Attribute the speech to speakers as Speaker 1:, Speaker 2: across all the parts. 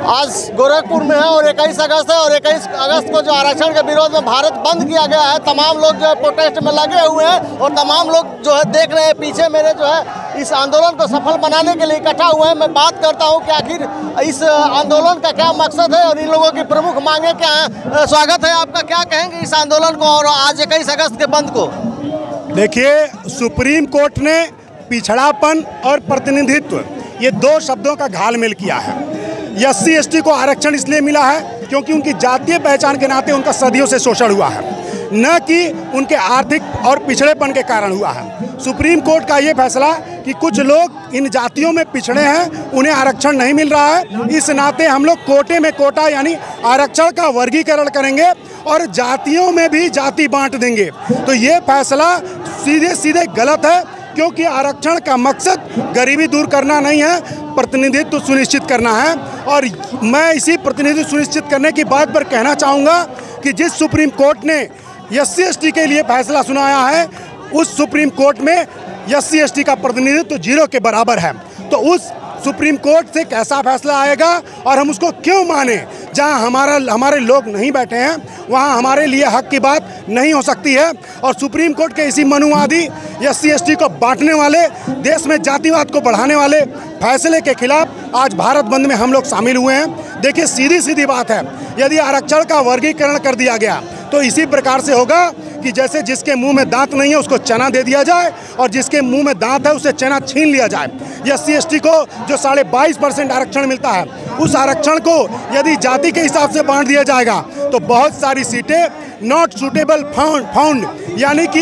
Speaker 1: आज गोरखपुर में है और 21 अगस्त है और 21 अगस्त को जो आरक्षण के विरोध में भारत बंद किया गया है, तमाम लोग जो है प्रोटेस्ट में लगे हुए हैं और तमाम लोग जो है देख रहे हैं पीछे मेरे जो है इस आंदोलन को सफल बनाने के लिए इकट्ठा हुए हैं। मैं बात करता हूं कि आखिर इस आंदोलन का क्या मकसद है और इन लोगों की प्रमुख मांगे क्या है। स्वागत है आपका, क्या कहेंगे इस आंदोलन को और आज 21 अगस्त के बंद को?
Speaker 2: देखिए, सुप्रीम कोर्ट ने पिछड़ापन और प्रतिनिधित्व ये दो शब्दों का घालमेल किया है। SC/ST को आरक्षण इसलिए मिला है क्योंकि उनकी जातीय पहचान के नाते उनका सदियों से शोषण हुआ है, न कि उनके आर्थिक और पिछड़ेपन के कारण हुआ है। सुप्रीम कोर्ट का ये फैसला कि कुछ लोग इन जातियों में पिछड़े हैं, उन्हें आरक्षण नहीं मिल रहा है, इस नाते हम लोग कोटे में कोटा यानी आरक्षण का वर्गीकरण करेंगे और जातियों में भी जाति बांट देंगे। तो ये फैसला सीधे सीधे गलत है, क्योंकि आरक्षण का मकसद गरीबी दूर करना नहीं है, प्रतिनिधित्व सुनिश्चित करना है। और मैं इसी प्रतिनिधित्व सुनिश्चित करने की बात पर कहना चाहूँगा कि जिस सुप्रीम कोर्ट ने SC/ST के लिए फैसला सुनाया है, उस सुप्रीम कोर्ट में SC/ST का प्रतिनिधित्व 0 के बराबर है। तो उस सुप्रीम कोर्ट से कैसा फैसला आएगा और हम उसको क्यों माने? जहां हमारे लोग नहीं बैठे हैं वहां हमारे लिए हक की बात नहीं हो सकती है। और सुप्रीम कोर्ट के इसी मनुवादी SC/ST को बांटने वाले, देश में जातिवाद को बढ़ाने वाले फैसले के खिलाफ आज भारत बंद में हम लोग शामिल हुए हैं। देखिए, सीधी सीधी बात है, यदि आरक्षण का वर्गीकरण कर दिया गया तो इसी प्रकार से होगा कि जैसे जिसके मुंह में दांत नहीं है उसको चना दे दिया जाए और जिसके मुंह में दांत है उसे चना छीन लिया जाए। SC/ST को जो 22.5% आरक्षण मिलता है, उस आरक्षण को यदि जाति के हिसाब से बांट दिया जाएगा तो बहुत सारी सीटें नॉट सूटेबल फाउंड यानी कि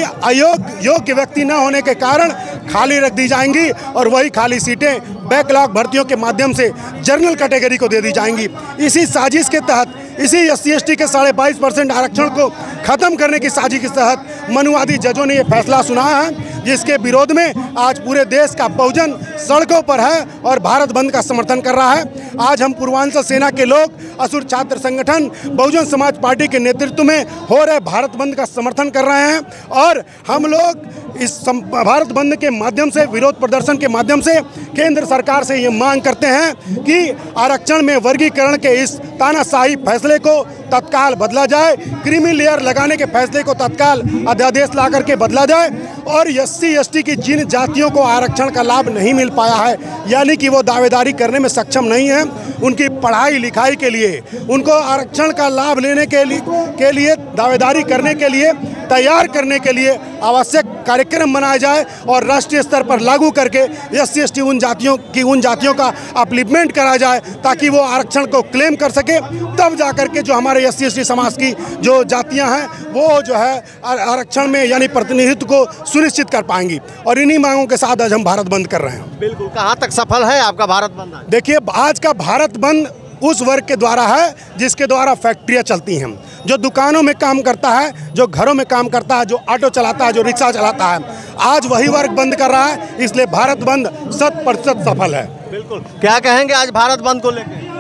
Speaker 2: योग्य व्यक्ति न होने के कारण खाली रख दी जाएंगी और वही खाली सीटें बैकलॉग भर्तियों के माध्यम से जनरल कैटेगरी को दे दी जाएंगी। इसी साजिश के तहत, इसी SC/ST के 22.5% आरक्षण को खत्म करने की साजिश के तहत मनुवादी जजों ने ये फैसला सुनाया है, जिसके विरोध में आज पूरे देश का बहुजन सड़कों पर है और भारत बंद का समर्थन कर रहा है। आज हम पूर्वांचल सेना के लोग, असुर छात्र संगठन, बहुजन समाज पार्टी के नेतृत्व में हो रहे भारत बंद का समर्थन कर रहे हैं और हम लोग इस भारत बंद के माध्यम से, विरोध प्रदर्शन के माध्यम से केंद्र सरकार से ये मांग करते हैं कि आरक्षण में वर्गीकरण के इस तानाशाही फैसले को तत्काल बदला जाए, क्रीमी लेयर लगाने के फैसले को तत्काल अध्यादेश ला करके बदला जाए और SC/ST की जिन जातियों को आरक्षण का लाभ नहीं मिल पाया है, यानी कि वो दावेदारी करने में सक्षम नहीं है, उनकी पढ़ाई लिखाई के लिए, उनको आरक्षण का लाभ लेने के लिए दावेदारी करने के लिए तैयार करने के लिए आवश्यक कार्यक्रम बनाया जाए और राष्ट्रीय स्तर पर लागू करके SC/ST उन जातियों का अपलिफ्टमेंट करा जाए ताकि वो आरक्षण को क्लेम कर सके। तब जाकर के जो हमारे SC/ST समाज की जो जातियां हैं वो जो है आरक्षण में यानी प्रतिनिधित्व को सुनिश्चित कर पाएंगी। और इन्हीं मांगों के साथ आज हम भारत बंद कर रहे हैं।
Speaker 1: बिल्कुल, कहाँ तक सफल है आपका भारत बंद?
Speaker 2: देखिए, आज का भारत बंद उस वर्ग के द्वारा है जिसके द्वारा फैक्ट्रियाँ चलती हैं, जो दुकानों में काम करता है, जो घरों में काम करता है, जो ऑटो चलाता है, जो रिक्शा चलाता है, आज वही वर्ग बंद कर रहा है। इसलिए भारत बंद 100% सफल है।
Speaker 1: बिल्कुल, क्या कहेंगे आज भारत बंद को लेकर?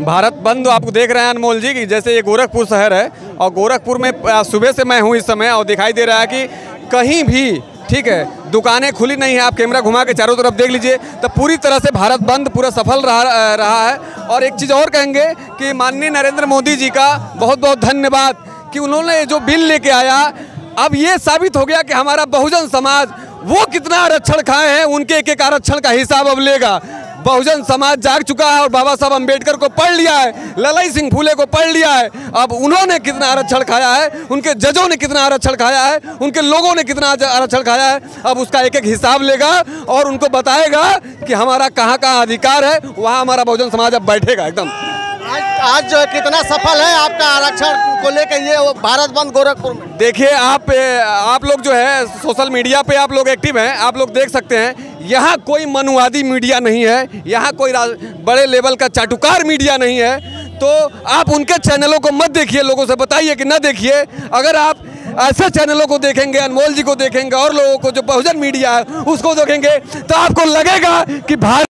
Speaker 3: भारत बंद आपको देख रहे हैं अनमोल जी कि जैसे ये गोरखपुर शहर है और गोरखपुर में सुबह से मैं हूँ इस समय और दिखाई दे रहा है कि कहीं भी, ठीक है, दुकानें खुली नहीं है। आप कैमरा घुमा के चारों तरफ देख लीजिए तो पूरी तरह से भारत बंद पूरा सफल रहा है। और एक चीज़ और कहेंगे कि माननीय नरेंद्र मोदी जी का बहुत बहुत धन्यवाद कि उन्होंने जो बिल लेके आया, अब ये साबित हो गया कि हमारा बहुजन समाज वो कितना आरक्षण खाए हैं, उनके एक एक आरक्षण का हिसाब अब लेगा। बहुजन समाज जाग चुका है और बाबा साहब अम्बेडकर को पढ़ लिया है, ललाई सिंह फुले को पढ़ लिया है। अब उन्होंने कितना आरक्षण खाया है, उनके जजों ने कितना आरक्षण खाया है, उनके लोगों ने कितना आरक्षण खाया है, अब उसका एक एक हिसाब लेगा और उनको बताएगा कि हमारा कहाँ कहाँ अधिकार है, वहाँ हमारा बहुजन समाज अब बैठेगा एकदम।
Speaker 1: आज जो कितना सफल है आपका आरक्षण को लेकर ये भारत बंद गोरखपुर में?
Speaker 3: देखिए, आप लोग जो है सोशल मीडिया पे आप लोग एक्टिव हैं, आप लोग देख सकते हैं यहाँ कोई मनुवादी मीडिया नहीं है, यहाँ कोई बड़े लेवल का चाटुकार मीडिया नहीं है। तो आप उनके चैनलों को मत देखिए, लोगों से बताइए कि न देखिए। अगर आप ऐसे चैनलों को देखेंगे, अनमोल जी को देखेंगे और लोगों को जो बहुजन मीडिया है उसको देखेंगे तो आपको लगेगा कि भारत